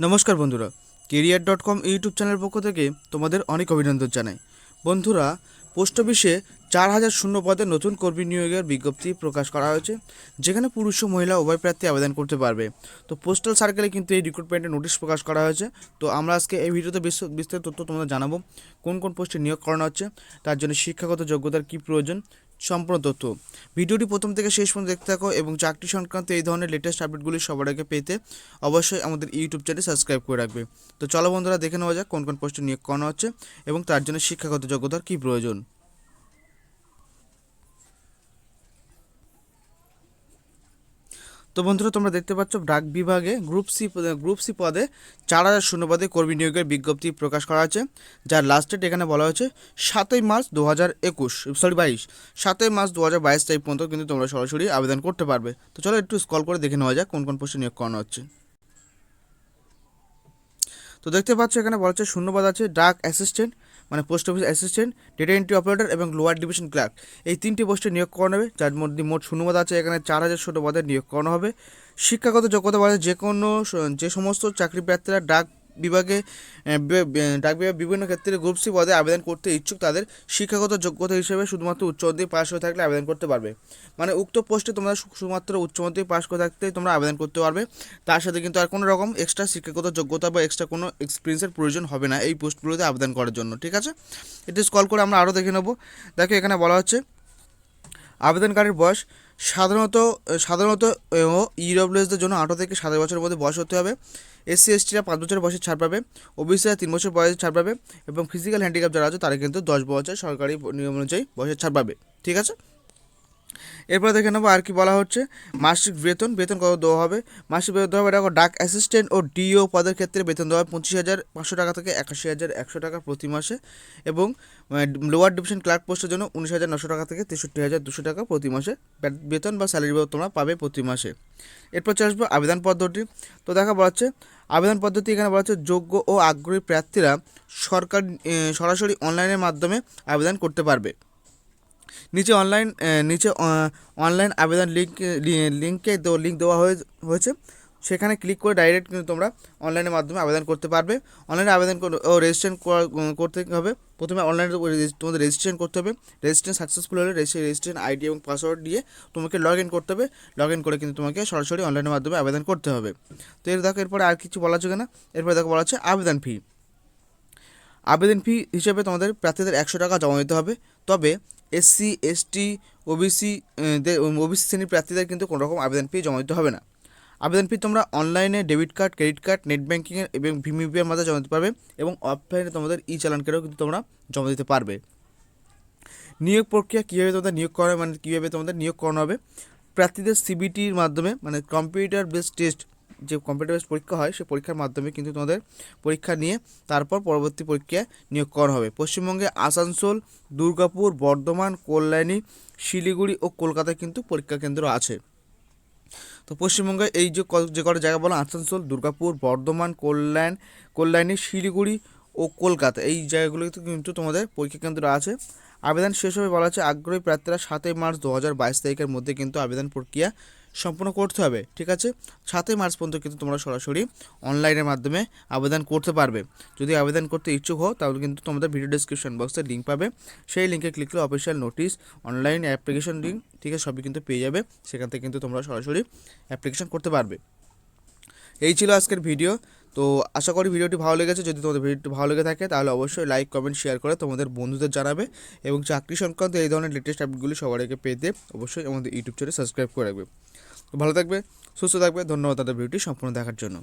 নমস্কার বন্ধুরা, career.com YouTube চ্যানেলের পক্ষ থেকে তোমাদের অনেক অভিনন্দন জানাই। বন্ধুরা, পোস্ট অফিসে 4000 শূন্য পদে নতুন কর্মী নিয়োগের বিজ্ঞপ্তি প্রকাশ করা হয়েছে, যেখানে পুরুষ ও মহিলা উভয় প্রার্থী আবেদন করতে পারবে। তো পোস্টাল সার্কেলে কিন্তু এই রিক্রুটমেন্টের নোটিশ প্রকাশ করা হয়েছে। তো আমরা আজকে এই ভিডিওতে বিস্তারিত তথ্য তোমাদের জানাবো, কোন কোন পোস্টে নিয়োগ করানো হচ্ছে, তার জন্য শিক্ষাগত যোগ্যতার কী প্রয়োজন, সম্পূর্ণ তথ্য। ভিডিওটি প্রথম থেকে শেষ পর্যন্ত দেখতে থাকো এবং চাকরি সংক্রান্ত এই ধরনের লেটেস্ট আপডেটগুলি সবার আগে পেতে অবশ্যই আমাদের ইউটিউব চ্যানেল সাবস্ক্রাইব করে রাখবে। তো চলো বন্ধুরা, দেখে নেওয়া যাক কোন কোন পোস্টে নিয়োগ করানো হচ্ছে এবং তার জন্য শিক্ষাগত যোগ্যতার কী প্রয়োজন। তো বন্ধুরা, তোমরা দেখতে পাচ্ছ ডাক বিভাগে গ্রুপ সি পদে 4000 শূন্য পদে কর্মী নিয়োগের বিজ্ঞপ্তি প্রকাশ করা হয়েছে, যার লাস্ট ডেট এখানে বলা হয়েছে 7ই মার্চ 2022 তারিখ পর্যন্ত কিন্তু তোমরা সরাসরি আবেদন করতে পারবে। তো চলো একটু স্ক্রল করে দেখে নেওয়া যাক কোন কোন পোস্টে নিয়োগ করানো হচ্ছে। তো দেখতে পাচ্ছ এখানে বলা হচ্ছে শূন্যপদ আছে ডাক অ্যাসিস্ট্যান্ট, মানে post office assistant, data entry operator এবং লোয়ার ডিভিশন ক্লার্ক, এই তিনটি পোস্টে নিয়োগ করানো হবে, যার মধ্যে মোট শূন্যপদ আছে এখানে 4000 শূন্য পদে নিয়োগ করানো হবে। শিক্ষাগত যোগ্যতা বলা যে সমস্ত চাকরি প্রার্থীরা ডাক বিভাগে বিভিন্ন ক্ষেত্রে গ্রুপ সি পদে আবেদন করতে ইচ্ছুক, তাদের শিক্ষাগত যোগ্যতা হিসেবে শুধুমাত্র উচ্চ মাধ্যমিক পাস হয়ে থাকলে আবেদন করতে পারবে। মানে উক্ত পোস্টে তোমরা শুধুমাত্র উচ্চ মাধ্যমিক পাস করে থাকতেই তোমরা আবেদন করতে পারবে, তার সাথে কিন্তু আর কোনো রকম এক্সট্রা শিক্ষাগত যোগ্যতা বা এক্সট্রা কোনো এক্সপিরিয়েন্সের প্রয়োজন হবে না এই পোস্টগুলোতে আবেদন করার জন্য। ঠিক আছে, এটা স্ক্রল করে আমরা আরও দেখে নেব। দেখো এখানে বলা হচ্ছে আবেদনকারীর বয়স সাধারণত ইডব্লিউএসদের জন্য 18 থেকে 27 বছরের মধ্যে বয়স হতে হবে। এসসি এসটিরা 5 বছরের বয়সে ছাড় পাবে, ওবিসিরা 3 বছর বয়সে ছাড় পাবে এবং ফিজিক্যাল হ্যান্ডিক্যাপ যারা আছে তারা কিন্তু 10 বছর সরকারি নিয়ম অনুযায়ী বয়সে ছাড় পাবে। ঠিক আছে, এরপর দেখে নেবো আর কি বলা হচ্ছে। মাসিক বেতন কত দেওয়া হবে। মাসিক বেতন দেওয়া হবে, দেখো ডাক অ্যাসিস্ট্যান্ট ও ডিও পদের ক্ষেত্রে বেতন দেওয়া হবে 25,500 টাকা থেকে 81,100 টাকা প্রতি মাসে, এবং লোয়ার ডিভিশন ক্লার্ক পোস্টের জন্য 19,900 টাকা থেকে 63,200 টাকা প্রতি মাসে বেতন বা স্যালারি তোমরা পাবে প্রতি মাসে। এরপর চলে আসবো আবেদন পদ্ধতি। তো দেখা বলা হচ্ছে আবেদন পদ্ধতি এখানে বলা হচ্ছে যোগ্য ও আগ্রহী প্রার্থীরা সরাসরি অনলাইনের মাধ্যমে আবেদন করতে পারবে। নিচে অনলাইন আবেদন লিঙ্ক দেওয়া হয়েছে, সেখানে ক্লিক করে ডাইরেক্ট কিন্তু তোমরা অনলাইনের মাধ্যমে আবেদন করতে পারবে। অনলাইনে আবেদন রেজিস্ট্রেশন করতে হবে। প্রথমে অনলাইনে তোমাদের রেজিস্ট্রেশন করতে হবে। রেজিস্ট্রেশন সাকসেসফুল হলে রেজিস্ট্রেশন আইডি এবং পাসওয়ার্ড দিয়ে তোমাকে লগ ইন করতে হবে। লগ ইন করে কিন্তু তোমাকে সরাসরি অনলাইনের মাধ্যমে আবেদন করতে হবে। তো এরপরে আর কিছু বলা হচ্ছে না। এরপরে বলা হচ্ছে আবেদন ফি হিসেবে তোমাদের প্রার্থীদের 100 টাকা জমা দিতে হবে। তবে এসসি এসটি ওবিসি শ্রেণীর প্রার্থীদের কিন্তু কোনো রকম আবেদন ফি জমা দিতে হবে না। আবেদন ফি তোমরা অনলাইনে debit card, credit card, net ব্যাঙ্কিংয়ের এবং ভীম ইউপিআইয়ের মাধ্যমে জমা দিতে পারবে, এবং অফলাইনে তোমাদের চালান করেও কিন্তু তোমরা জমা দিতে পারবে। নিয়োগ প্রক্রিয়া কীভাবে তোমাদের নিয়োগ করা হবে, মানে কীভাবে তোমাদের নিয়োগ করানো হবে। প্রার্থীদের সিবিটির মাধ্যমে, মানে কম্পিউটার বেসড টেস্ট, যে কম্পিউটার বেসড পরীক্ষা হয় সেই পরীক্ষার মাধ্যমে কিন্তু তোমাদের পরীক্ষা নিয়ে তারপর পরবর্তী পরীক্ষায় নিয়োগ করা হবে। পশ্চিমবঙ্গে আসানসোল, দুর্গাপুর, বর্ধমান, কল্যাণী, শিলিগুড়ি ও কলকাতায় কিন্তু পরীক্ষা কেন্দ্র আছে। তো পশ্চিমবঙ্গে এই যে কটা জায়গা বলো, আসানসোল, দুর্গাপুর, বর্ধমান, কল্যাণী, শিলিগুড়ি ও কলকাতা, এই জায়গাগুলোতে কিন্তু তোমাদের পরীক্ষা কেন্দ্র আছে। আবেদন শেষ হবে বলা হচ্ছে আগ্রহী প্রার্থীরা 7ই মার্চ 2022 তারিখের মধ্যে কিন্তু আবেদন প্রক্রিয়া সম্পূর্ণ করতে হবে। ঠিক আছে, 7ই মার্চ পর্যন্ত কিন্তু তোমরা সরাসরি অনলাইনের মাধ্যমে আবেদন করতে পারবে। যদি আবেদন করতে ইচ্ছুক হও তাহলে কিন্তু তোমাদের ভিডিও ডেসক্রিপশন বক্সে লিঙ্ক পাবে, সেই লিঙ্কে ক্লিক করে official notice, online application link, ঠিক আছে, সবই কিন্তু পেয়ে যাবে। সেখান থেকে কিন্তু তোমরা সরাসরি অ্যাপ্লিকেশন করতে পারবে। এই ছিল আজকের ভিডিও। তো আশা করি ভিডিওটি ভালো লেগেছে। যদি তোমাদের ভিডিওটি ভালো লেগে থাকে তাহলে অবশ্যই লাইক, কমেন্ট, শেয়ার করে তোমাদের বন্ধুদের জানাবে, এবং চাকরি সংক্রান্ত এই ধরনের লেটেস্ট আপডেটগুলি সবার আগে পেতে অবশ্যই আমাদের ইউটিউব চ্যানেল সাবস্ক্রাইব করে রাখবে। তো ভালো থাকবে, সুস্থ থাকবে। ধন্যবাদ তাদের ভিডিওটি সম্পূর্ণ দেখার জন্য।